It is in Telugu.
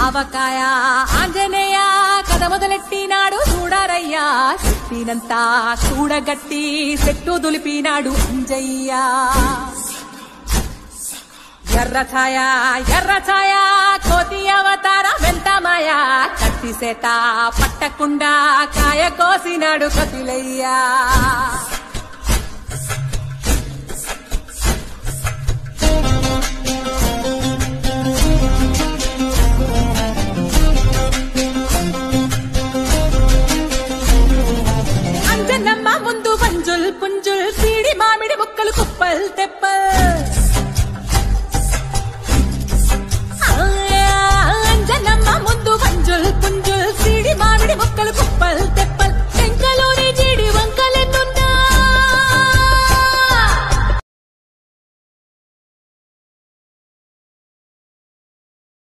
ఆవకాయ ఆంజనేయ కథ మొదలెట్టినాడు చూడారయ్యా చెట్టినంతా చూడగట్టి చెట్టు దులిపినాడు అంజయ్య ఎర్ర ఛాయ కోతి అవతార వెంటమాయ కత్తి సేత పట్టకుండా కాయ కోసినాడు కపిలయ్యా అంజనమ్మ ముందు వంజుల్ పుంజుల్ సీడి మామిడి ముక్కలు కుప్పల్ తెప్పల్ అంజనమ్మ ముందు వంజుల్ పుంజుల్ సీడి మామిడి ముక్కలు కుప్పల్